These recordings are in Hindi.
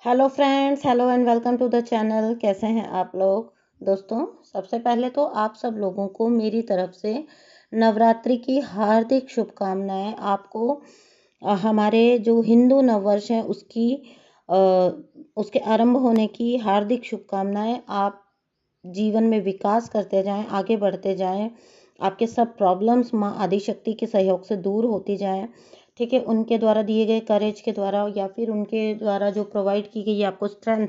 Hello friends, hello and welcome to the channel. कैसे हैं आप लोग दोस्तों? सबसे पहले तो आप सब लोगों को मेरी तरफ से नवरात्रि की हार्दिक शुभकामनाएं। आपको हमारे जो हिंदू नववर्ष है अ, उसके आरंभ होने की हार्दिक शुभकामनाएं। आप जीवन में विकास करते जाएं, आगे बढ़ते जाएं, आपके सब प्रॉब्लम्स माँ आदिशक्ति के सहयोग से दूर होती जाएं। ठीक है, उनके द्वारा दिए गए करेज के द्वारा या फिर उनके द्वारा जो प्रोवाइड की गई आपको स्ट्रेंथ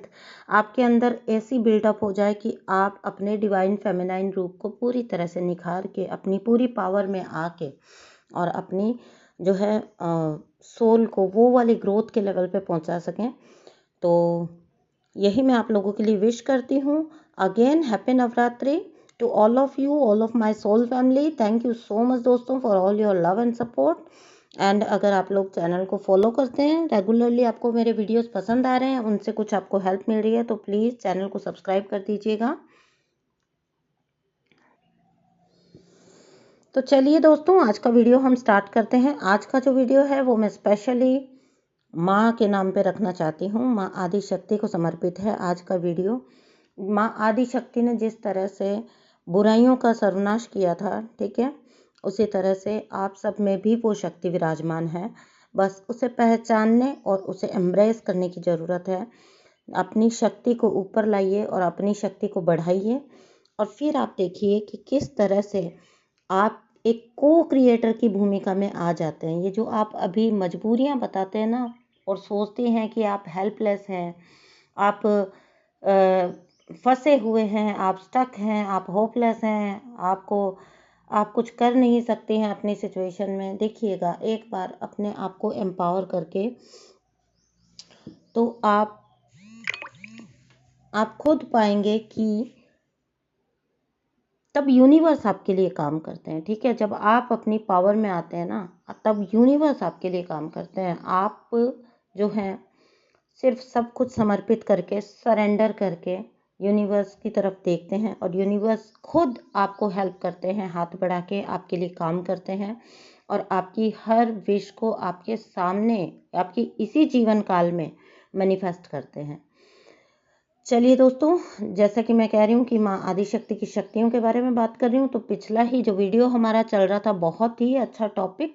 आपके अंदर ऐसी बिल्डअप हो जाए कि आप अपने डिवाइन फेमिनाइन रूप को पूरी तरह से निखार के अपनी पूरी पावर में आके और अपनी जो है सोल को वो वाली ग्रोथ के लेवल पे पहुंचा सकें। तो यही मैं आप लोगों के लिए विश करती हूँ। Again happy Navratri to all of you, all of my soul family. Thank you so much दोस्तों for all your love and support. And अगर आप लोग चैनल को फॉलो करते हैं रेगुलरली, आपको मेरे वीडियोस पसंद आ रहे हैं, उनसे कुछ आपको हेल्प मिल रही है, तो प्लीज़ चैनल को सब्सक्राइब कर दीजिएगा। तो चलिए दोस्तों, आज का वीडियो हम स्टार्ट करते हैं। आज का जो वीडियो है वो मैं स्पेशली माँ के नाम पे रखना चाहती हूँ। माँ आदिशक्ति को समर्पित है आज का वीडियो। माँ आदिशक्ति ने जिस तरह से बुराइयों का सर्वनाश किया था, ठीक है, उसी तरह से आप सब में भी वो शक्ति विराजमान है। बस उसे पहचानने और उसे एम्ब्रेस करने की ज़रूरत है। अपनी शक्ति को ऊपर लाइए और अपनी शक्ति को बढ़ाइए, और फिर आप देखिए कि किस तरह से आप एक को क्रिएटर की भूमिका में आ जाते हैं। ये जो आप अभी मजबूरियां बताते हैं ना और सोचते हैं कि आप हेल्पलेस हैं, आप फंसे हुए हैं, आप स्टक हैं, आप होपलेस हैं, आप कुछ कर नहीं सकते हैं अपनी सिचुएशन में। देखिएगा, एक बार अपने आप को एम्पावर करके तो आप खुद पाएंगे कि तब यूनिवर्स आपके लिए काम करते हैं। ठीक है, जब आप अपनी पावर में आते हैं ना, तब यूनिवर्स आपके लिए काम करते हैं। आप जो हैं सिर्फ सब कुछ समर्पित करके, सरेंडर करके यूनिवर्स की तरफ देखते हैं और यूनिवर्स खुद आपको हेल्प करते हैं, हाथ बढ़ा के आपके लिए काम करते हैं और आपकी हर विश को आपके सामने आपकी इसी जीवन काल में मैनिफेस्ट करते हैं। चलिए दोस्तों, जैसा कि मैं कह रही हूँ कि माँ आदिशक्ति की शक्तियों के बारे में बात कर रही हूँ, तो पिछला ही जो वीडियो हमारा चल रहा था, बहुत ही अच्छा टॉपिक,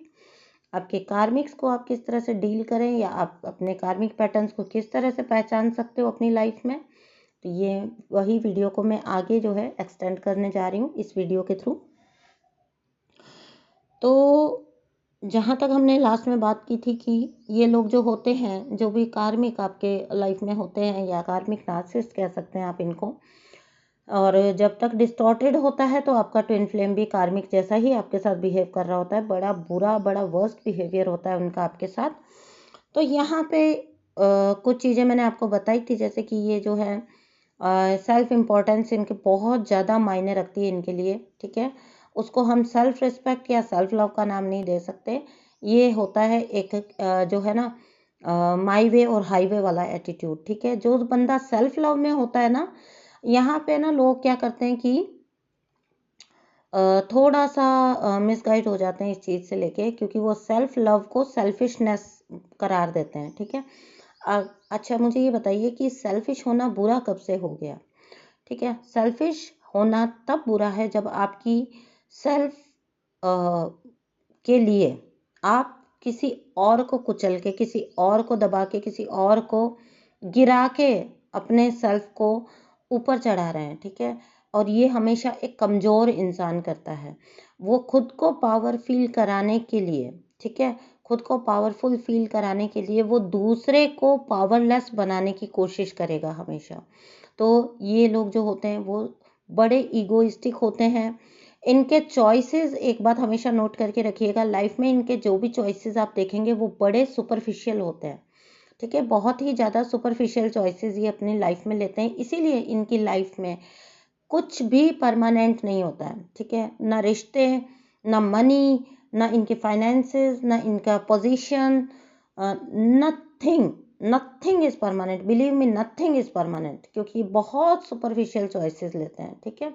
आपके कार्मिक्स को आप किस तरह से डील करें या आप अपने कार्मिक पैटर्न्स को किस तरह से पहचान सकते हो अपनी लाइफ में। तो ये वही वीडियो को मैं आगे जो है एक्सटेंड करने जा रही हूँ इस वीडियो के थ्रू। तो जहाँ तक हमने लास्ट में बात की थी कि ये लोग जो होते हैं, जो भी कार्मिक आपके लाइफ में होते हैं या कार्मिक नार्सिसिस्ट कह सकते हैं आप इनको, और जब तक डिस्टॉर्टेड होता है तो आपका ट्विन फ्लेम भी कार्मिक जैसा ही आपके साथ बिहेव कर रहा होता है। बड़ा बुरा, बड़ा वर्स्ट बिहेवियर होता है उनका आपके साथ। तो यहाँ पे कुछ चीज़ें मैंने आपको बताई थी, जैसे कि ये जो है सेल्फ इम्पोर्टेंस इनके बहुत ज़्यादा मायने रखती है इनके लिए। ठीक है, उसको हम सेल्फ रिस्पेक्ट या सेल्फ लव का नाम नहीं दे सकते। ये होता है एक जो है ना माई वे और हाईवे वाला एटीट्यूड। ठीक है, जो बंदा सेल्फ लव में होता है ना, यहाँ पे ना लोग क्या करते हैं कि थोड़ा सा मिसगाइड हो जाते हैं इस चीज़ से लेके, क्योंकि वो सेल्फ लव को सेल्फिशनेस करार देते हैं। ठीक है, अच्छा मुझे ये बताइए कि सेल्फिश होना बुरा कब से हो गया? ठीक है, सेल्फिश होना तब बुरा है जब आपकी सेल्फ के लिए आप किसी और को कुचल के, किसी और को दबा के, किसी और को गिरा के अपने सेल्फ को ऊपर चढ़ा रहे हैं। ठीक है, और ये हमेशा एक कमज़ोर इंसान करता है। वो खुद को पावर फील कराने के लिए, ठीक है, खुद को पावरफुल फील कराने के लिए वो दूसरे को पावरलेस बनाने की कोशिश करेगा हमेशा। तो ये लोग जो होते हैं वो बड़े ईगोइस्टिक होते हैं। इनके चॉइसेस, एक बात हमेशा नोट करके रखिएगा, लाइफ में इनके जो भी चॉइसेस आप देखेंगे वो बड़े सुपरफिशियल होते हैं। ठीक है, बहुत ही ज़्यादा सुपरफिशियल चॉइसेस ये अपनी लाइफ में लेते हैं, इसीलिए इनकी लाइफ में कुछ भी परमानेंट नहीं होता है। ठीक है, ना रिश्ते, ना मनी, ना इनके फाइनेंसेस, ना इनका position, nothing, nothing is permanent. Believe me, nothing is permanent, क्योंकि बहुत सुपरफिशियल चॉइसेस लेते हैं। ठीक है,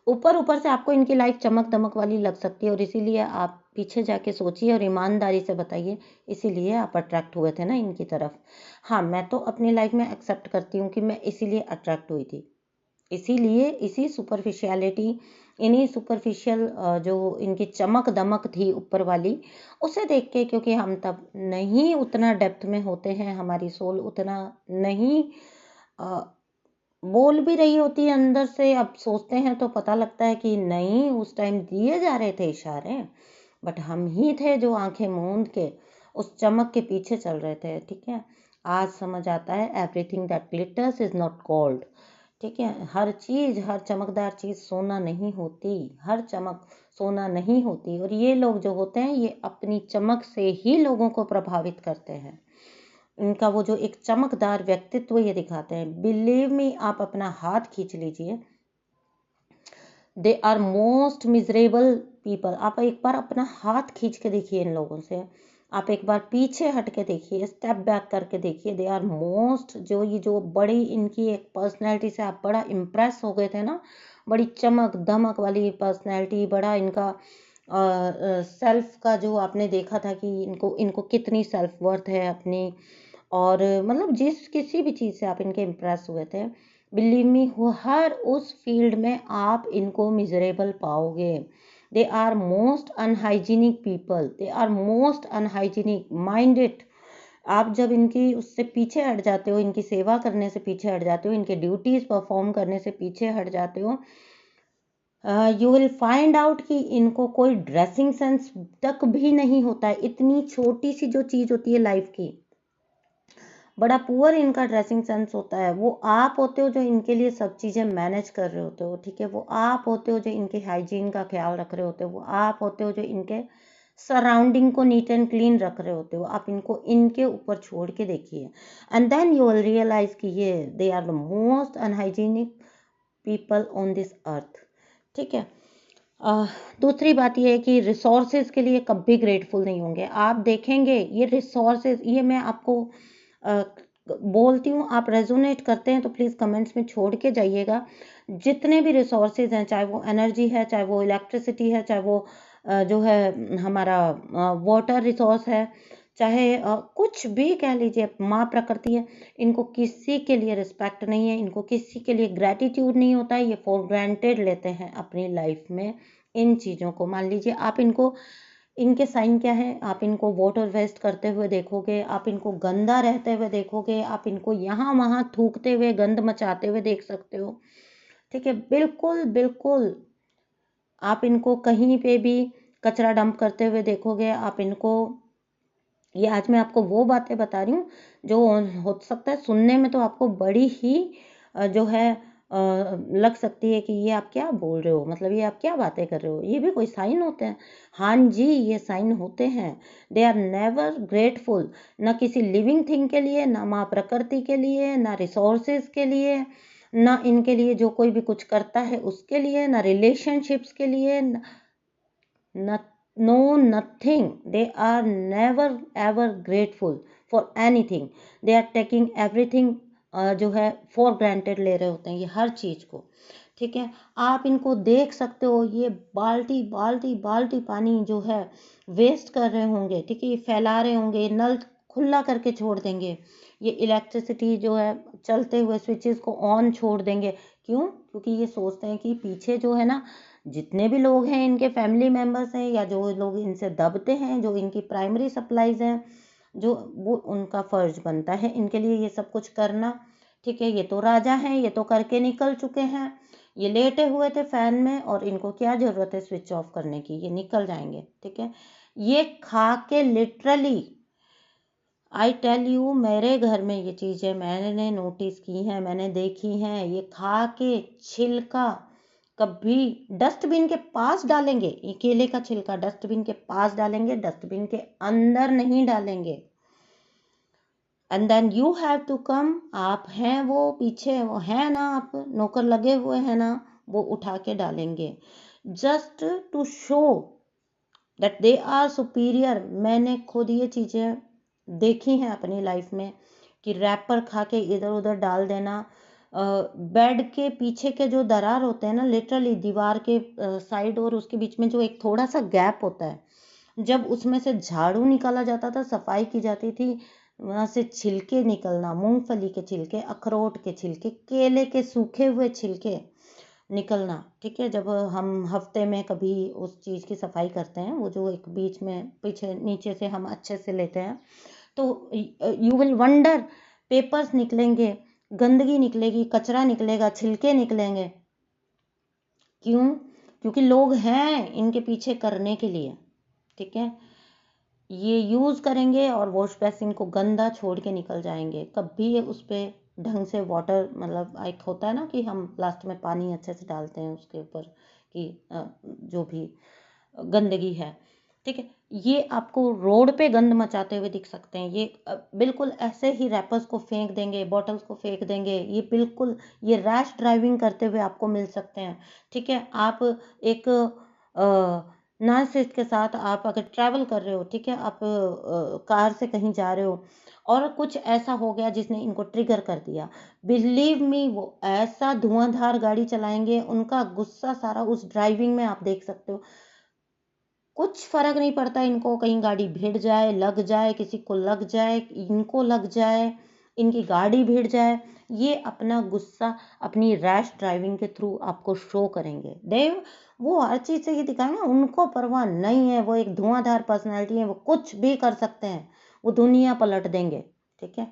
ऊपर ऊपर से आपको इनकी लाइफ चमक दमक वाली लग सकती है और इसीलिए आप पीछे जाके सोचिए और ईमानदारी से बताइए, इसीलिए आप अट्रैक्ट हुए थे ना इनकी तरफ। हाँ, मैं तो अपनी लाइफ में एक्सेप्ट करती हूँ कि मैं इसीलिए अट्रैक्ट हुई थी, इसीलिए इसी सुपरफिशियलिटी, इन्हीं सुपरफिशियल जो इनकी चमक दमक थी ऊपर वाली, उसे देख के, क्योंकि हम तब नहीं उतना डेप्थ में होते हैं, हमारी सोल उतना नहीं बोल भी रही होती है अंदर से। अब सोचते हैं तो पता लगता है कि नहीं, उस टाइम दिए जा रहे थे इशारे, बट हम ही थे जो आंखें मूंद के उस चमक के पीछे चल रहे थे। ठीक है, आज समझ आता है everything that glitters is not gold. ठीक है, हर चीज, हर चमकदार चीज सोना नहीं होती, हर चमक सोना नहीं होती। और ये लोग जो होते हैं, ये अपनी चमक से ही लोगों को प्रभावित करते हैं। इनका वो जो एक चमकदार व्यक्तित्व ये दिखाते हैं। बिलीव मी, आप अपना हाथ खींच लीजिए, they are most miserable people. आप एक बार अपना हाथ खींच के देखिए इन लोगों से, आप एक बार पीछे हट के देखिए, स्टेप बैक करके देखिए। दे आर मोस्ट, जो ये जो बड़ी इनकी एक पर्सनैलिटी से आप बड़ा इम्प्रेस हो गए थे ना, बड़ी चमक दमक वाली पर्सनैलिटी, बड़ा इनका सेल्फ का जो आपने देखा था कि इनको इनको कितनी सेल्फ वर्थ है अपनी, और मतलब जिस किसी भी चीज़ से आप इनके इम्प्रेस हुए थे, बिलीव मी, हर उस फील्ड में आप इनको मिजरेबल पाओगे। They are most unhygienic people, they are most unhygienic minded. आप जब इनकी उससे पीछे हट जाते हो, इनकी सेवा करने से पीछे हट जाते हो, इनके ड्यूटीज परफॉर्म करने से पीछे हट जाते हो, यू विल फाइंड आउट कि इनको कोई ड्रेसिंग सेंस तक भी नहीं होता है। इतनी छोटी सी जो चीज़ होती है लाइफ की, बड़ा पुअर इनका ड्रेसिंग सेंस होता है। वो आप होते हो जो इनके लिए सब चीज़ें मैनेज कर रहे होते हो। ठीक है, वो आप होते हो जो इनके हाइजीन का ख्याल रख रहे होते हो, वो आप होते हो जो इनके सराउंडिंग को नीट एंड क्लीन रख रहे होते हो। आप इनको इनके ऊपर छोड़ के देखिए, and then you will realise कि ये they are the most unhygienic people on this earth. ठीक है, दूसरी बात ये है कि रिसोर्सेज के लिए कभी ग्रेटफुल नहीं होंगे। आप देखेंगे ये रिसोर्सेज, ये मैं आपको बोलती हूँ, आप रेजोनेट करते हैं तो प्लीज़ कमेंट्स में छोड़ के जाइएगा। जितने भी रिसोर्सेज हैं, चाहे वो एनर्जी है, चाहे वो इलेक्ट्रिसिटी है, चाहे वो जो है हमारा वाटर रिसोर्स है, चाहे कुछ भी कह लीजिए, माँ प्रकृति है, इनको किसी के लिए रिस्पेक्ट नहीं है, इनको किसी के लिए ग्रैटिट्यूड नहीं होता है। ये फॉर ग्रांटेड लेते हैं अपनी लाइफ में इन चीज़ों को। मान लीजिए आप इनको, इनके साइन क्या है, आप इनको वाटर वेस्ट करते हुए देखोगे, आप इनको गंदा रहते हुए देखोगे, आप इनको यहाँ वहाँ थूकते हुए, गंद मचाते हुए देख सकते हो। ठीक है, बिल्कुल बिल्कुल आप इनको कहीं पे भी कचरा डंप करते हुए देखोगे। आप इनको, ये आज मैं आपको वो बातें बता रही हूँ जो हो सकता है सुनने में तो आपको बड़ी ही जो है लग सकती है कि ये आप क्या बोल रहे हो, मतलब ये आप क्या बातें कर रहे हो, ये भी कोई साइन होते हैं। हाँ जी, ये साइन होते हैं। दे आर नेवर ग्रेटफुल, ना किसी लिविंग थिंग के लिए, ना माँ प्रकृति के लिए, ना रिसोर्सेज के लिए, ना इनके लिए जो कोई भी कुछ करता है उसके लिए, ना रिलेशनशिप्स के लिए, no, nothing. They are never ever grateful for anything. They are taking everything जो है for granted ले रहे होते हैं ये हर चीज को। ठीक है, आप इनको देख सकते हो, ये बाल्टी बाल्टी बाल्टी पानी जो है वेस्ट कर रहे होंगे। ठीक है, ये फैला रहे होंगे, नल खुला करके छोड़ देंगे, ये इलेक्ट्रिसिटी जो है चलते हुए स्विचेस को ऑन छोड़ देंगे। क्यों? क्योंकि ये सोचते हैं कि पीछे जो है ना, जितने भी लोग हैं, इनके फैमिली मेम्बर्स हैं या जो लोग इनसे दबते हैं, जो इनकी प्राइमरी सप्लाईज हैं, जो वो उनका फर्ज बनता है इनके लिए ये सब कुछ करना। ठीक है, ये तो राजा हैं, ये तो करके निकल चुके हैं, ये लेटे हुए थे फैन में, और इनको क्या जरूरत है स्विच ऑफ करने की, ये निकल जाएंगे। ठीक है, ये खा के लिटरली, आई टेल यू, मेरे घर में ये चीज़ें मैंने नोटिस की हैं, मैंने देखी हैं। ये खा के छिलका कभी डस्टबिन के पास डालेंगे, ये केले का छिलका डस्टबिन के पास डालेंगे, डस्टबिन के अंदर नहीं डालेंगे। And then you have to come, आप हैं वो पीछे, वो है ना, आप नौकर लगे हुए हैं ना, वो उठा के डालेंगे just to show that they are superior. मैंने खुद ये चीज़ें देखी हैं अपनी लाइफ में कि रैपर खा के इधर उधर डाल देना। बेड के पीछे के जो दरार होते हैं ना, लिटरली दीवार के साइड और उसके बीच में जो एक थोड़ा सा गैप होता है, जब उसमें से झाड़ू निकाला जाता था, सफाई की जाती थी, वहां से छिलके निकलना, मूंगफली के छिलके, अखरोट के छिलके, केले के सूखे हुए छिलके निकलना, ठीक है। जब हम हफ्ते में कभी उस चीज़ की सफाई करते हैं, वो जो एक बीच में पीछे नीचे से हम अच्छे से लेते हैं, तो यू विल वंडर, पेपर्स निकलेंगे, गंदगी निकलेगी, कचरा निकलेगा, छिलके निकलेंगे। क्यों? क्योंकि लोग हैं इनके पीछे करने के लिए, ठीक है। ये यूज़ करेंगे और वॉश बेसिन को गंदा छोड़ के निकल जाएंगे। कभी उस पर ढंग से वाटर, मतलब एक होता है ना कि हम लास्ट में पानी अच्छे से डालते हैं उसके ऊपर कि जो भी गंदगी है, ठीक है। ये आपको रोड पे गंद मचाते हुए दिख सकते हैं। ये बिल्कुल ऐसे ही रैपर्स को फेंक देंगे, बॉटल्स को फेंक देंगे, ये बिल्कुल ये रैश ड्राइविंग करते हुए आपको मिल सकते हैं, ठीक है। आप एक नार्सिसिस्ट के साथ आप अगर ट्रैवल कर रहे हो, ठीक है, आप कार से कहीं जा रहे हो और कुछ ऐसा हो गया जिसने इनको ट्रिगर कर दिया, बिलीव मी वो ऐसा धुआंधार गाड़ी चलाएंगे, उनका गुस्सा सारा उस ड्राइविंग में आप देख सकते हो। कुछ फर्क नहीं पड़ता इनको, कहीं गाड़ी भिड़ जाए, लग जाए, किसी को लग जाए, इनको लग जाए, इनकी गाड़ी भिड़ जाए, ये अपना गुस्सा अपनी रैश ड्राइविंग के थ्रू आपको शो करेंगे। देव वो हर चीज से ये दिखाएंगे, उनको परवाह नहीं है, वो एक धुआंधार पर्सनैलिटी है, वो कुछ भी कर सकते हैं, वो दुनिया पलट देंगे, ठीक है।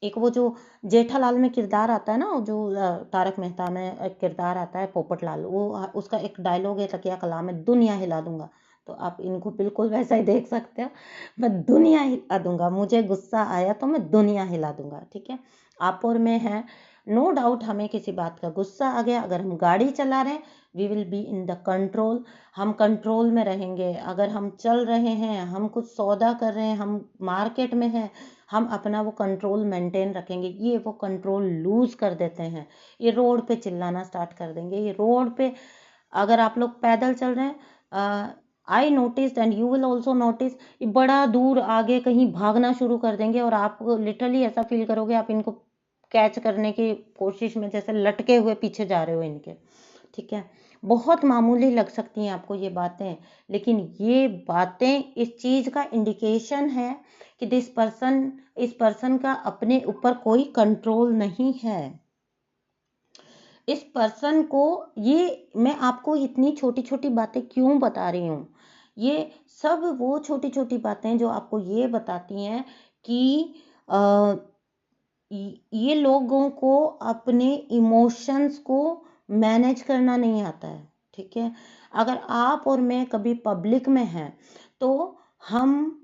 एक वो जो जेठालाल में किरदार आता है ना, जो तारक मेहता में एक किरदार आता है पोपटलाल, वो उसका एक डायलॉग है, तकिया कलाम है, दुनिया हिला दूंगा। तो आप इनको बिल्कुल वैसा ही देख सकते हो, मैं दुनिया हिला दूंगा, मुझे गुस्सा आया तो मैं दुनिया हिला दूंगा, ठीक है। आप और मैं हैं, नो डाउट हमें किसी बात का गुस्सा आ गया, अगर हम गाड़ी चला रहे हैं, we will be in the control, हम कंट्रोल में रहेंगे। अगर हम चल रहे हैं, हम कुछ सौदा कर रहे हैं, हम मार्केट में हैं, हम अपना वो कंट्रोल मेंटेन रखेंगे। ये वो कंट्रोल लूज कर देते हैं, ये रोड पे चिल्लाना स्टार्ट कर देंगे। ये रोड पे अगर आप लोग पैदल चल रहे हैं, I notice and you will also notice, बड़ा दूर आगे कहीं भागना शुरू कर देंगे और आप लिटरली ऐसा फील करोगे आप इनको कैच करने की कोशिश में जैसे लटके हुए पीछे जा रहे हो इनके, ठीक है। बहुत मामूली लग सकती हैं आपको ये बातें, लेकिन ये बातें इस चीज का इंडिकेशन है कि इस पर्सन का अपने ऊपर कोई कंट्रोल नहीं है। इस पर्सन को, ये मैं आपको इतनी छोटी छोटी बातें क्यों बता रही हूँ, ये सब वो छोटी छोटी बातें जो आपको ये बताती हैं कि ये लोगों को अपने इमोशंस को मैनेज करना नहीं आता है, ठीक है। अगर आप और मैं कभी पब्लिक में हैं तो हम,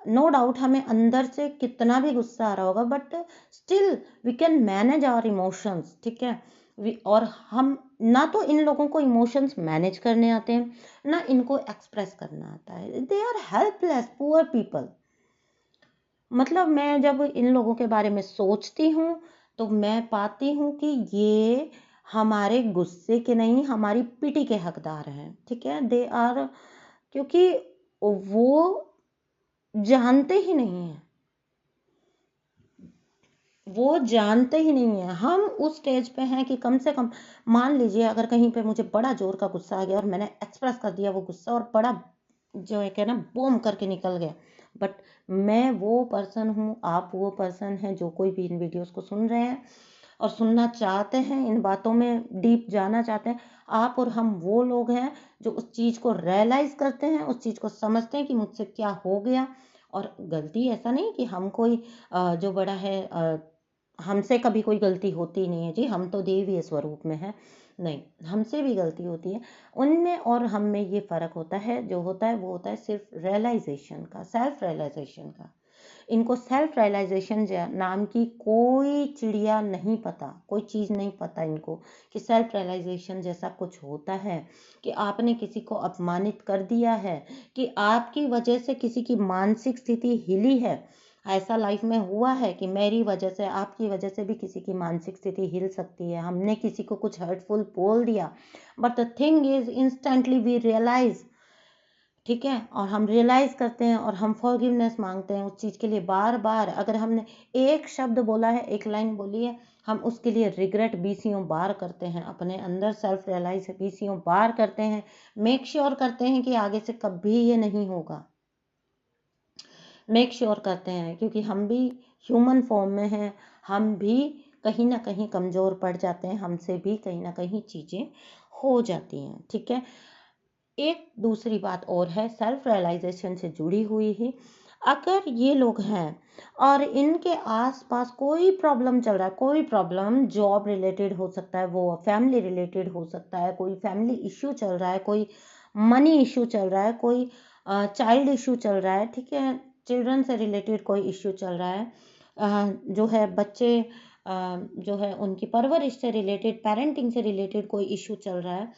नो डाउट हमें अंदर से कितना भी गुस्सा आ रहा होगा, but still we can manage our emotions, ठीक है। और हम ना तो इन लोगों को इमोशंस मैनेज करने आते हैं, ना इनको एक्सप्रेस करना आता है। They are helpless poor people. मतलब मैं जब इन लोगों के बारे में सोचती हूँ तो मैं पाती हूँ कि ये हमारे गुस्से के नहीं, हमारी पिटी के हकदार हैं, ठीक है। दे आर, क्योंकि वो जानते ही नहीं है, वो जानते ही नहीं है। हम उस स्टेज पे हैं कि कम से कम मान लीजिए अगर कहीं पे मुझे बड़ा जोर का गुस्सा आ गया और मैंने एक्सप्रेस कर दिया वो गुस्सा और बड़ा जो है क्या ना बूम करके निकल गया, बट मैं वो पर्सन हूँ, आप वो पर्सन हैं जो कोई भी इन वीडियोस को सुन रहे हैं और सुनना चाहते हैं, इन बातों में डीप जाना चाहते हैं। आप और हम वो लोग हैं जो उस चीज़ को रियलाइज करते हैं, उस चीज़ को समझते हैं कि मुझसे क्या हो गया। और गलती ऐसा नहीं कि हम कोई जो बड़ा है, हमसे कभी कोई गलती होती नहीं है जी, हम तो देवीय स्वरूप में हैं, नहीं, हमसे भी गलती होती है। उनमें और हम में ये फर्क होता है, जो होता है वो होता है सिर्फ रियलाइजेशन का, सेल्फ रियलाइजेशन का। इनको सेल्फ रियलाइजेशन नाम की कोई चिड़िया नहीं पता, कोई चीज़ नहीं पता इनको कि सेल्फ रियलाइजेशन जैसा कुछ होता है, कि आपने किसी को अपमानित कर दिया है, कि आपकी वजह से किसी की मानसिक स्थिति हिली है। ऐसा लाइफ में हुआ है कि मेरी वजह से, आपकी वजह से भी किसी की मानसिक स्थिति हिल सकती है। हमने किसी को कुछ हर्टफुल बोल दिया, but the thing is instantly we realize ठीक है, और हम रियलाइज करते हैं और हम फॉरगिवनेस मांगते हैं उस चीज के लिए बार बार। अगर हमने एक शब्द बोला है, एक लाइन बोली है, हम उसके लिए रिग्रेट बीसियों बार करते हैं, अपने अंदर सेल्फ रियलाइज बीसियों बार करते हैं, मेक श्योर करते हैं कि आगे से कभी ये नहीं होगा, मेक श्योर करते हैं, क्योंकि हम भी ह्यूमन फॉर्म में हैं, हम भी कहीं ना कहीं कमजोर पड़ जाते हैं, हमसे भी कहीं ना कहीं चीजें हो जाती हैं। ठीक है, एक दूसरी बात और है सेल्फ रियलाइजेशन से जुड़ी हुई ही, अगर ये लोग हैं और इनके आसपास कोई प्रॉब्लम चल रहा है, कोई प्रॉब्लम जॉब रिलेटेड हो सकता है, वो फैमिली रिलेटेड हो सकता है, कोई फैमिली इश्यू चल रहा है, कोई मनी इश्यू चल रहा है, कोई चाइल्ड इश्यू चल रहा है, ठीक है, चिल्ड्रन से रिलेटेड कोई इश्यू चल रहा है, जो है बच्चे जो है उनकी परवरिश से रिलेटेड, पेरेंटिंग से रिलेटेड कोई इश्यू चल रहा है,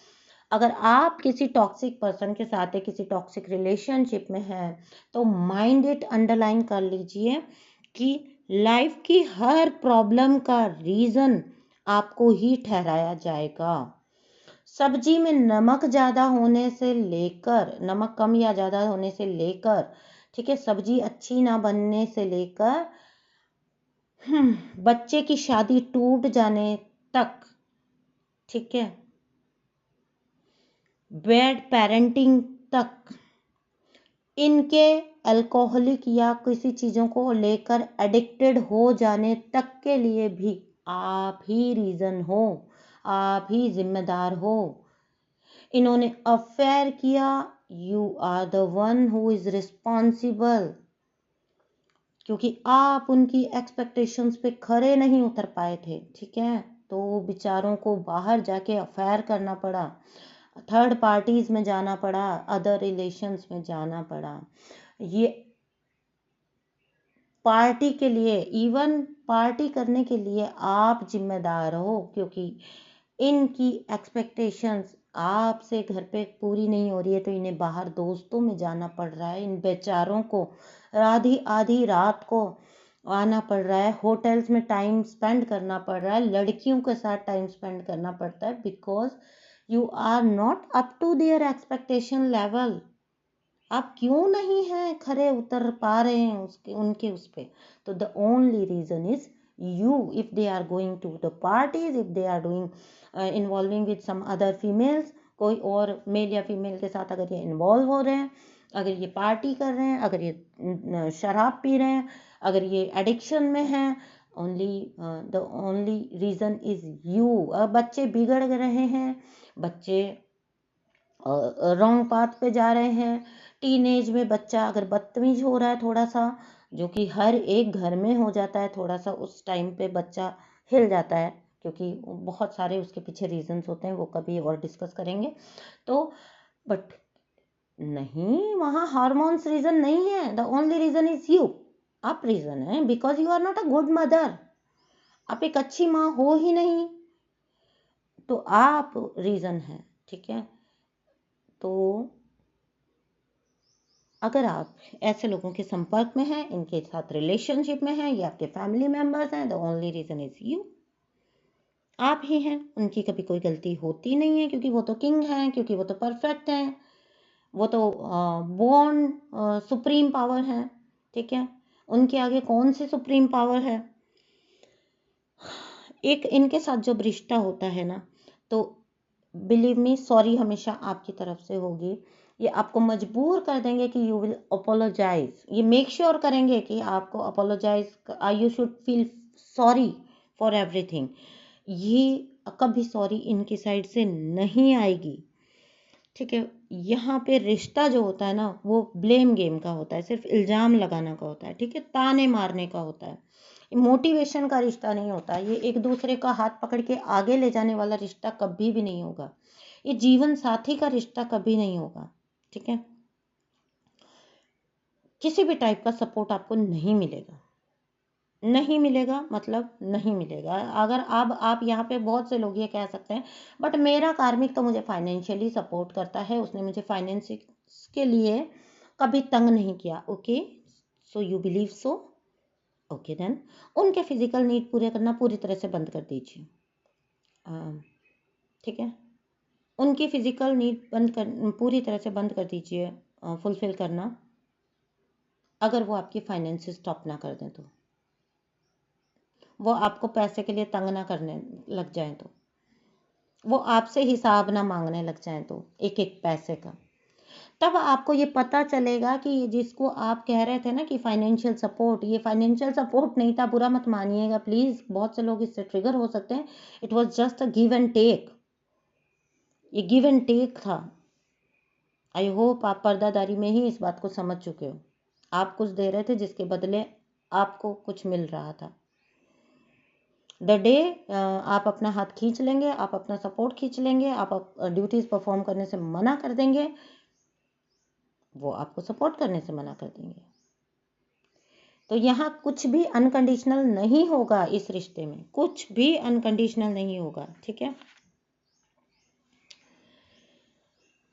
अगर आप किसी टॉक्सिक पर्सन के साथ है, किसी टॉक्सिक रिलेशनशिप में है, तो माइंड इट, अंडरलाइन कर लीजिए कि लाइफ की हर प्रॉब्लम का रीजन आपको ही ठहराया जाएगा। सब्जी में नमक ज्यादा होने से लेकर, नमक कम या ज्यादा होने से लेकर, ठीक है, सब्जी अच्छी ना बनने से लेकर बच्चे की शादी टूट जाने तक, ठीक है, बैड पेरेंटिंग तक, इनके अल्कोहलिक या किसी चीजों को लेकर एडिक्टेड हो जाने तक के लिए भी आप ही रीजन हो, आप ही जिम्मेदार हो। इन्होंने अफेयर किया, you are the one who is responsible, क्योंकि आप उनकी एक्सपेक्टेशंस पे खरे नहीं उतर पाए थे। ठीक है, तो बेचारों को बाहर जाके अफेयर करना पड़ा, थर्ड पार्टीज में जाना पड़ा, अदर रिलेशंस में जाना पड़ा। ये पार्टी के लिए, इवन पार्टी करने के लिए आप जिम्मेदार हो, क्योंकि इनकी एक्सपेक्टेशंस आपसे घर पे पूरी नहीं हो रही है, तो इन्हें बाहर दोस्तों में जाना पड़ रहा है, इन बेचारों को आधी आधी रात को आना पड़ रहा है, होटल्स में टाइम स्पेंड करना पड़ रहा है, लड़कियों के साथ टाइम स्पेंड करना पड़ता है, because you are not up to their expectation level. आप क्यों नहीं हैं खरे उतर पा रहे हैं उसके उनके उस पे, तो the only reason is you. If they are going to the parties, if they are doing involving with some other females, कोई और मेल या फीमेल के साथ अगर ये इन्वॉल्व हो रहे हैं, अगर ये पार्टी कर रहे हैं, अगर ये शराब पी रहे हैं, अगर ये एडिक्शन में हैं, the only reason is you. बच्चे बिगड़ रहे हैं, बच्चे रॉन्ग पाथ पे जा रहे हैं, टीनेज में बच्चा अगर बदतमीज हो रहा है थोड़ा सा, जो कि हर एक घर में हो जाता है, थोड़ा सा उस टाइम पे बच्चा हिल जाता है, क्योंकि बहुत सारे उसके पीछे रीजंस होते हैं, वो कभी और डिस्कस करेंगे। तो बट नहीं, वहाँ हार्मोन्स रीजन नहीं है, the only reason is you. आप रीजन है, because you are not a good mother, आप एक अच्छी माँ हो ही नहीं, तो आप रीजन है। ठीक है, तो अगर आप ऐसे लोगों के संपर्क में हैं, इनके साथ रिलेशनशिप में हैं, ये आपके फैमिली मेंबर्स हैं, the only reason is you. आप ही हैं, उनकी कभी कोई गलती होती नहीं है, क्योंकि वो तो किंग हैं, क्योंकि वो तो परफेक्ट हैं, वो तो बोर्न सुप्रीम पावर है। ठीक है, उनके आगे कौन सी सुप्रीम पावर है। एक इनके साथ जब रिश्ता होता है ना, तो बिलीव मी, सॉरी हमेशा आपकी तरफ से होगी, ये आपको मजबूर कर देंगे कि यू विल अपोलोजाइज, ये मेक श्योर करेंगे कि आपको apologize, you should feel sorry for everything. ये कभी सॉरी इनकी साइड से नहीं आएगी। ठीक है, यहाँ पे रिश्ता जो होता है ना, वो ब्लेम गेम का होता है, सिर्फ इल्जाम लगाना का होता है, ठीक है, ताने मारने का होता है, मोटिवेशन का रिश्ता नहीं होता, ये एक दूसरे का हाथ पकड़ के आगे ले जाने वाला रिश्ता कभी भी नहीं होगा, ये जीवन साथी का रिश्ता कभी नहीं होगा। ठीक है, किसी भी टाइप का सपोर्ट आपको नहीं मिलेगा, नहीं मिलेगा, मतलब नहीं मिलेगा। अगर अब आप यहाँ पे बहुत से लोग ये कह सकते हैं, बट मेरा कार्मिक तो मुझे फाइनेंशियली सपोर्ट करता है, उसने मुझे फाइनेंस के लिए कभी तंग नहीं किया। Okay, so you believe so, okay then उनके फिजिकल नीड पूरे करना पूरी तरह से बंद कर दीजिए। ठीक है, उनकी फिजिकल नीड बंद कर, पूरी तरह से बंद कर दीजिए। फुलफिल करना, अगर वो आपकी फाइनेंसेस स्टॉप ना कर दें तो, वो आपको पैसे के लिए तंग ना करने लग जाएं तो, वो आपसे हिसाब ना मांगने लग जाएं तो एक एक पैसे का, तब आपको ये पता चलेगा कि जिसको आप कह रहे थे ना कि फाइनेंशियल सपोर्ट, ये फाइनेंशियल सपोर्ट नहीं था। बुरा मत मानिएगा प्लीज, बहुत से लोग इससे ट्रिगर हो सकते हैं। It was just a give and take, ये गिव एंड टेक था। आई होप आप पर्दादारी में ही इस बात को समझ चुके हो। आप कुछ दे रहे थे जिसके बदले आपको कुछ मिल रहा था। द डे आप अपना हाथ खींच लेंगे, आप अपना सपोर्ट खींच लेंगे, आप ड्यूटीज परफॉर्म करने से मना कर देंगे, वो आपको सपोर्ट करने से मना कर देंगे। तो यहाँ कुछ भी अनकंडीशनल नहीं होगा, इस रिश्ते में कुछ भी अनकंडीशनल नहीं होगा, ठीक है।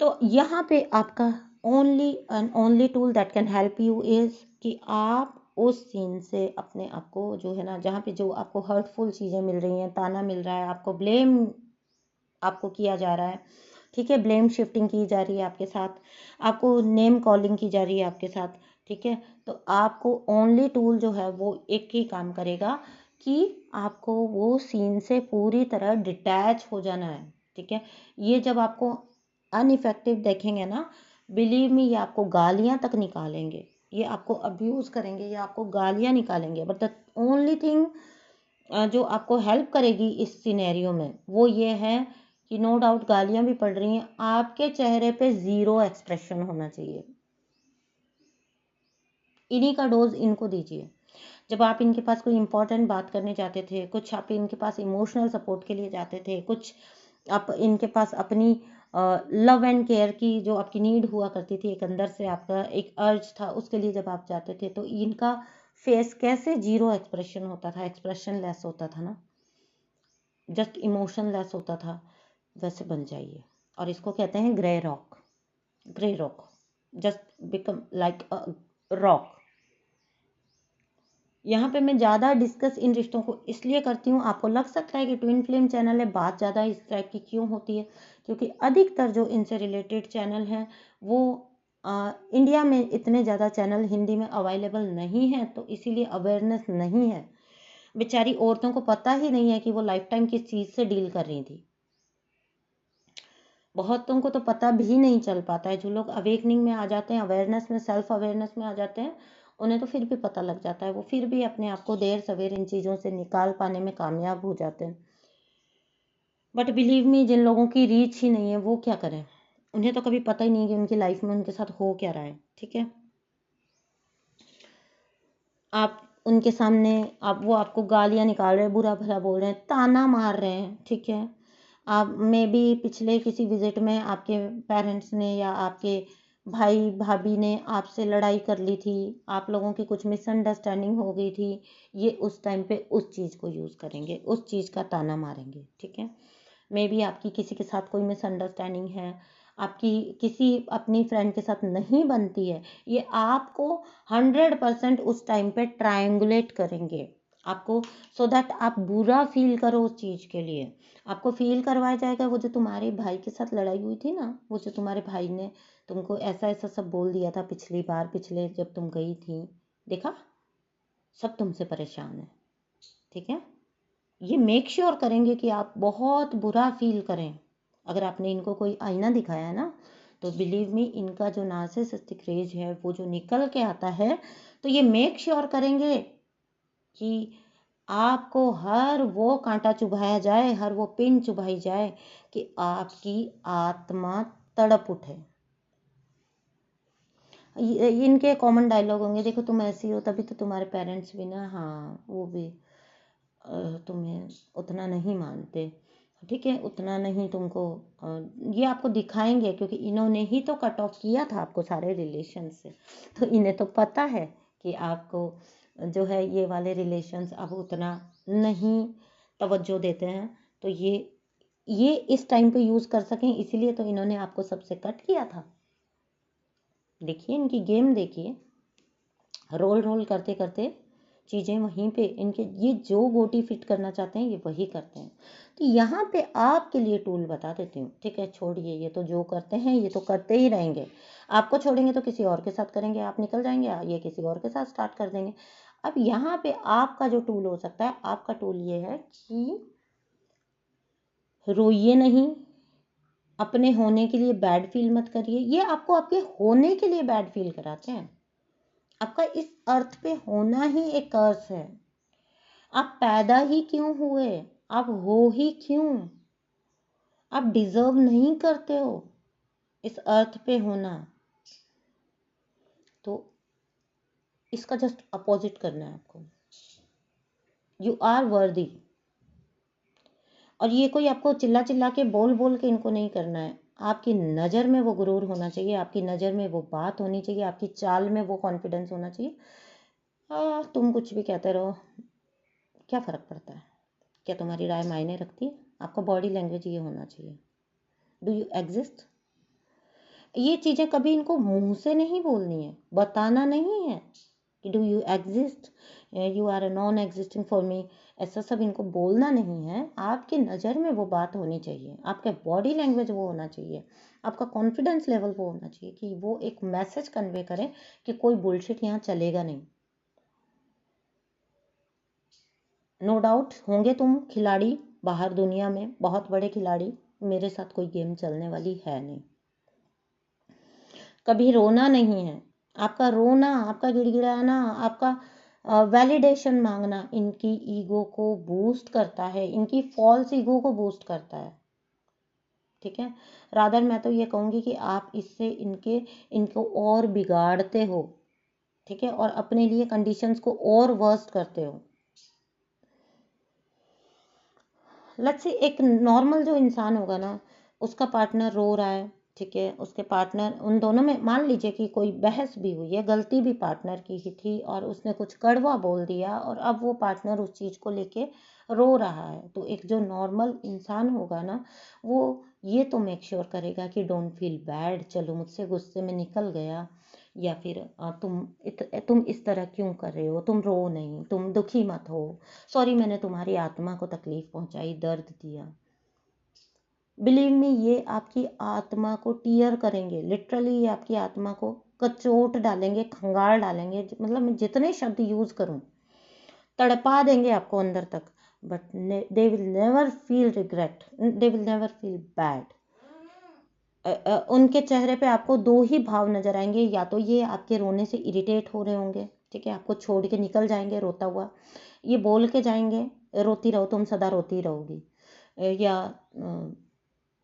तो यहाँ पे आपका only and only tool that can help you is कि आप उस सीन से अपने आप को, जो है ना, जहाँ पे जो आपको हर्टफुल चीज़ें मिल रही हैं, ताना मिल रहा है, आपको ब्लेम आपको किया जा रहा है, ठीक है, ब्लेम शिफ्टिंग की जा रही है आपके साथ, आपको नेम कॉलिंग की जा रही है आपके साथ, ठीक है, तो आपको ओनली टूल जो है वो एक ही काम करेगा कि आपको वो सीन से पूरी तरह डिटैच हो जाना है, ठीक है। ये जब आपको अनइफेक्टिव देखेंगे ना, बिलीव मी, ये आपको गालियां तक निकालेंगे, ये आपको अब्यूज करेंगे, ये आपको गालियां निकालेंगे, बट द ओनली थिंग जो आपको हेल्प करेगी इस सिनेरियो में वो ये है कि नो डाउट गालियां भी पड़ रही हैं, आपके चेहरे पे जीरो एक्सप्रेशन होना चाहिए। इन्हीं का डोज इनको दीजिए। जब आप इनके पास कोई इंपॉर्टेंट बात करने जाते थे, कुछ आप इनके पास इमोशनल सपोर्ट के लिए जाते थे, कुछ आप इनके पास अपनी लव एंड केयर की जो आपकी नीड हुआ करती थी, एक अंदर से आपका एक अर्ज था, उसके लिए जब आप जाते थे, तो इनका फेस कैसे जीरो एक्सप्रेशन होता था, एक्सप्रेशन लेस होता था ना, जस्ट इमोशन लेस होता था, वैसे बन जाइए। और इसको कहते हैं grey rock, grey rock, just become like a rock. यहाँ पे मैं ज़्यादा डिस्कस इन रिश्तों को इसलिए करती हूँ, आपको लग सकता है कि ट्विन फ्लेम चैनल है, बात ज़्यादा इस टाइप की क्यों होती है, क्योंकि अधिकतर जो इनसे रिलेटेड चैनल हैं वो इंडिया में इतने ज़्यादा चैनल हिंदी में अवेलेबल नहीं है, तो इसीलिए अवेयरनेस नहीं है। बेचारी औरतों को पता ही नहीं है कि वो लाइफ टाइम किस चीज़ से डील कर रही थी। बहुतों को तो पता भी नहीं चल पाता है। जो लोग अवेकनिंग में आ जाते हैं, अवेयरनेस में, सेल्फ अवेयरनेस में आ जाते हैं, उन्हें तो फिर भी पता लग जाता है, वो फिर भी अपने आप को देर सवेर इन चीज़ों से निकाल पाने में कामयाब हो जाते हैं। बट बिलीव मी, जिन लोगों की रीच ही नहीं है वो क्या करें, उन्हें तो कभी पता ही नहीं कि उनकी लाइफ में उनके साथ हो क्या रहा है, ठीक है। आप उनके सामने, आप वो आपको गालियाँ निकाल रहे हैं, बुरा भला बोल रहे हैं, ताना मार रहे हैं, ठीक है। आप में भी पिछले किसी विजिट में आपके पेरेंट्स ने या आपके भाई भाभी ने आपसे लड़ाई कर ली थी, आप लोगों की कुछ मिसअंडरस्टैंडिंग हो गई थी, ये उस टाइम पे उस चीज़ को यूज़ करेंगे, उस चीज़ का ताना मारेंगे, ठीक है। मे बी आपकी किसी के साथ कोई मिसअंडरस्टैंडिंग है, आपकी किसी अपनी फ्रेंड के साथ नहीं बनती है, ये आपको 100% उस टाइम पे ट्रायंगुलेट करेंगे आपको, सो दैट आप बुरा फील करो उस चीज़ के लिए। आपको फील करवाया जाएगा, वो जो तुम्हारे भाई के साथ लड़ाई हुई थी ना, वो जो तुम्हारे भाई ने तुमको ऐसा ऐसा सब बोल दिया था पिछली बार, पिछले जब तुम गई थी, देखा, सब तुमसे परेशान है, ठीक है। ये मेक श्योर करेंगे कि आप बहुत बुरा फील करें। अगर आपने इनको कोई आईना दिखाया है ना, तो बिलीव मी, इनका जो नार्सिसिस्टिक रेज है वो जो निकल के आता है, तो ये मेक श्योर करेंगे कि आपको हर वो कांटा चुभाया जाए, हर वो पिन चुभाई जाए कि आपकी आत्मा तड़प उठे। इनके कॉमन डायलॉग होंगे, देखो तुम ऐसी हो तभी तो तुम्हारे पेरेंट्स भी ना, हाँ वो भी तुम्हें उतना नहीं मानते, ठीक है, उतना नहीं तुमको, ये आपको दिखाएंगे क्योंकि इन्होंने ही तो कट ऑफ किया था आपको सारे रिलेशन से, तो इन्हें तो पता है कि आपको जो है ये वाले रिलेशंस अब उतना नहीं तवज्जो देते हैं, तो ये इस टाइम पे यूज़ कर सकें, इसीलिए तो इन्होंने आपको सबसे कट किया था। देखिए इनकी गेम, देखिए रोल रोल करते करते चीज़ें वहीं पे, इनके ये जो गोटी फिट करना चाहते हैं ये वही करते हैं। तो यहाँ पे आपके लिए टूल बता देती हूँ, ठीक है, छोड़िए, ये तो जो करते हैं ये तो करते ही रहेंगे। आपको छोड़ेंगे तो किसी और के साथ करेंगे, आप निकल जाएंगे, ये किसी और के साथ स्टार्ट कर देंगे। अब यहाँ पे आपका जो टूल हो सकता है, आपका टूल ये है कि रोइए नहीं, अपने होने के लिए बैड फील मत करिए। ये आपको आपके होने के लिए बैड फील कराते हैं। आपका इस अर्थ पे होना ही एक कर्स है। आप पैदा ही क्यों हुए, आप हो ही क्यों, आप डिजर्व नहीं करते हो इस अर्थ पे होना। तो इसका जस्ट अपोजिट करना है आपको। You are worthy. और ये कोई आपको चिल्ला चिल्ला के बोल बोल के इनको नहीं करना है। आपकी नज़र में वो गुरूर होना चाहिए, आपकी नज़र में वो बात होनी चाहिए, आपकी चाल में वो कॉन्फिडेंस होना चाहिए। तुम कुछ भी कहते रहो, क्या फ़र्क पड़ता है, क्या तुम्हारी राय मायने रखती है? आपका बॉडी लैंग्वेज ये होना चाहिए। Do you exist? ये चीज़ें कभी इनको मुंह से नहीं बोलनी है, बताना नहीं है कि do you exist, you are a non existing for me, ऐसा सब इनको बोलना नहीं है। आपकी नज़र में वो बात होनी चाहिए, आपका बॉडी लैंग्वेज वो होना चाहिए, आपका कॉन्फिडेंस लेवल वो होना चाहिए कि वो एक मैसेज कन्वे करें कि कोई बुलशिट यहाँ चलेगा नहीं। नो डाउट होंगे तुम खिलाड़ी बाहर दुनिया में, बहुत बड़े खिलाड़ी, मेरे साथ कोई गेम चलने वाली है नहीं। कभी रोना नहीं है। आपका रोना, आपका गिड़गिड़ाना, आपका वैलिडेशन मांगना इनकी ईगो को बूस्ट करता है, इनकी फॉल्स ईगो को बूस्ट करता है। ठीक है, रादर मैं तो ये कहूँगी कि आप इससे इनको और बिगाड़ते हो। ठीक है, और अपने लिए कंडीशंस को और वर्स्ट करते हो। लेट्स से एक नॉर्मल जो इंसान होगा ना, उसका पार्टनर रो रहा है, ठीक है, उसके पार्टनर, उन दोनों में मान लीजिए कि कोई बहस भी हुई है, गलती भी पार्टनर की ही थी और उसने कुछ कड़वा बोल दिया और अब वो पार्टनर उस चीज़ को लेके रो रहा है, तो एक जो नॉर्मल इंसान होगा ना, वो ये तो मेक श्योर करेगा कि डोंट फील बैड, चलो मुझसे गुस्से में निकल गया, या फिर तुम इस तरह क्यों कर रहे हो, तुम रो नहीं, तुम दुखी मत हो, सॉरी मैंने तुम्हारी आत्मा को तकलीफ पहुंचाई, दर्द दिया। बिलीव मी, ये आपकी आत्मा को टीयर करेंगे, लिटरली ये आपकी आत्मा को कचोट डालेंगे, खंगाल डालेंगे, मतलब मैं जितने शब्द यूज करूं, तड़पा देंगे आपको अंदर तक, but they will never feel regret, they will never feel bad. उनके चेहरे पे आपको दो ही भाव नजर आएंगे, या तो ये आपके रोने से इरिटेट हो रहे होंगे, ठीक है, आपको छोड़ के निकल जाएंगे रोता हुआ, ये बोल के जाएंगे रोती रहो, तुम सदा रोती रहोगी, या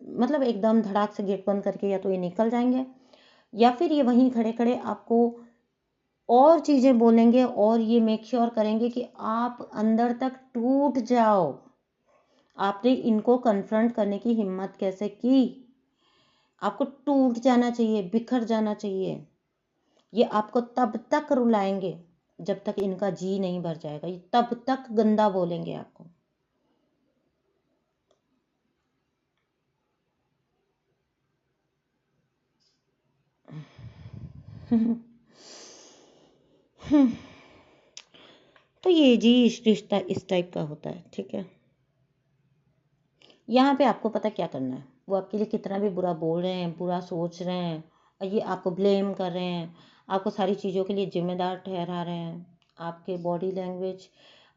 मतलब एकदम धड़ाक से गेट बंद करके या तो ये निकल जाएंगे, या फिर ये वहीं खड़े खड़े आपको और चीज़ें बोलेंगे और ये मेक श्योर करेंगे कि आप अंदर तक टूट जाओ। आपने इनको कन्फ्रंट करने की हिम्मत कैसे की? आपको टूट जाना चाहिए, बिखर जाना चाहिए। ये आपको तब तक रुलाएंगे जब तक इनका जी नहीं भर जाएगा, ये तब तक गंदा बोलेंगे आपको। तो ये जी रिश्ता इस टाइप का होता है, ठीक है। यहाँ पे आपको पता क्या करना है, वो आपके लिए कितना भी बुरा बोल रहे हैं, बुरा सोच रहे हैं, और ये आपको ब्लेम कर रहे हैं, आपको सारी चीज़ों के लिए जिम्मेदार ठहरा रहे हैं, आपके बॉडी लैंग्वेज,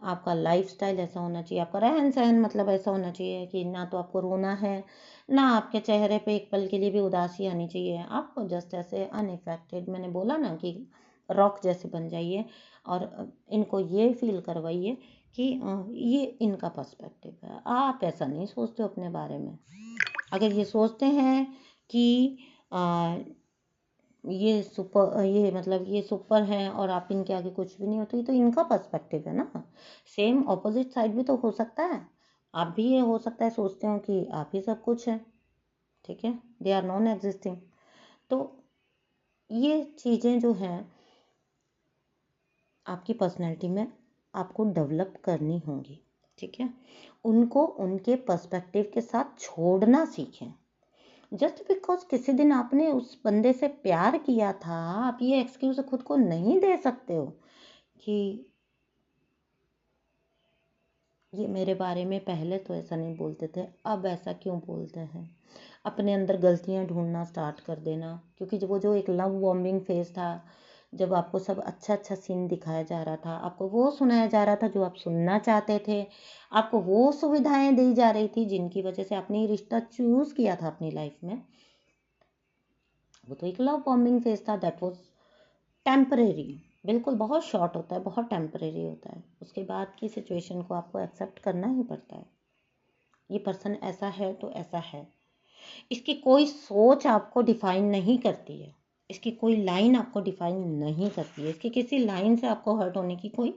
आपका लाइफस्टाइल ऐसा होना चाहिए, आपका रहन सहन मतलब ऐसा होना चाहिए कि ना तो आपको रोना है, ना आपके चेहरे पे एक पल के लिए भी उदासी आनी चाहिए। आपको जस्ट ऐसे अनइफेक्टेड, मैंने बोला ना कि रॉक जैसे बन जाइए, और इनको ये फील करवाइए कि ये इनका पर्सपेक्टिव है, आप ऐसा नहीं सोचते हो अपने बारे में। अगर ये सोचते हैं कि आ, ये मतलब ये सुपर हैं और आप इनके आगे कुछ भी नहीं होते, ये तो इनका पर्सपेक्टिव है ना। सेम ऑपोजिट साइड भी तो हो सकता है, आप भी ये हो सकता है सोचते हो कि आप ही सब कुछ है, ठीक है, दे आर नॉन एग्जिस्टिंग। तो ये चीज़ें जो हैं आपकी पर्सनैलिटी में आपको डेवलप करनी होंगी, ठीक है। उनको उनके पर्सपेक्टिव के साथ छोड़ना सीखें। जस्ट बिकॉज किसी दिन आपने उस बंदे से प्यार किया था, आप ये एक्सक्यूज खुद को नहीं दे सकते हो कि ये मेरे बारे में पहले तो ऐसा नहीं बोलते थे, अब ऐसा क्यों बोलते हैं, अपने अंदर गलतियां ढूंढना स्टार्ट कर देना, क्योंकि जब वो जो एक लव बॉम्बिंग फेज था, जब आपको सब अच्छा अच्छा सीन दिखाया जा रहा था, आपको वो सुनाया जा रहा था जो आप सुनना चाहते थे, आपको वो सुविधाएं दी जा रही थी जिनकी वजह से आपने ये रिश्ता चूज किया था अपनी लाइफ में, वो तो एक लव बॉम्बिंग फेज था। दैट वाज टेम्परेरी, बिल्कुल बहुत शॉर्ट होता है, बहुत टेम्परेरी होता है। उसके बाद की सिचुएशन को आपको एक्सेप्ट करना ही पड़ता है। ये पर्सन ऐसा है तो ऐसा है, इसकी कोई सोच आपको डिफाइन नहीं करती है, इसकी कोई लाइन आपको डिफाइन नहीं करती है, इसकी किसी लाइन से आपको हर्ट होने की कोई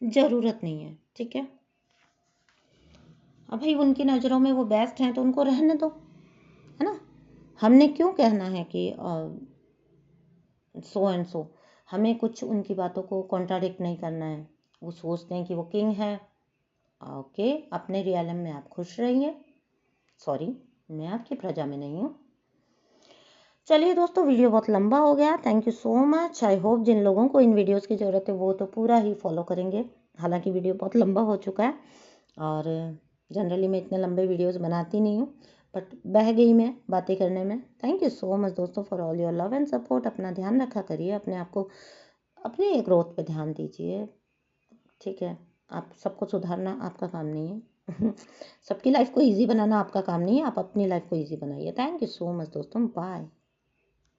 ज़रूरत नहीं है, ठीक है। अब भाई उनकी नज़रों में वो बेस्ट हैं तो उनको रहने दो, है ना। हमने क्यों कहना है कि सो एंड सो, हमें कुछ उनकी बातों को कॉन्ट्राडिक्ट नहीं करना है। वो सोचते हैं कि वो किंग है, ओके, अपने रियलम में आप खुश रहिए, सॉरी मैं आपकी प्रजा में नहीं हूँ। चलिए दोस्तों, वीडियो बहुत लंबा हो गया, thank you so much. I hope जिन लोगों को इन वीडियोस की ज़रूरत है वो तो पूरा ही फॉलो करेंगे, हालांकि वीडियो बहुत लंबा हो चुका है और जनरली मैं इतने लंबे वीडियोस बनाती नहीं हूँ, बट बह गई मैं बातें करने में। थैंक यू सो मच दोस्तों for all your love and support. अपना ध्यान रखा करिए, अपने आप को, अपने ग्रोथ पे ध्यान दीजिए, ठीक है। आप सबको सुधारना आपका काम नहीं है सबकी लाइफ को इजी बनाना आपका काम नहीं है, आप अपनी लाइफ को इजी बनाइए। थैंक यू सो मच दोस्तों, बाय।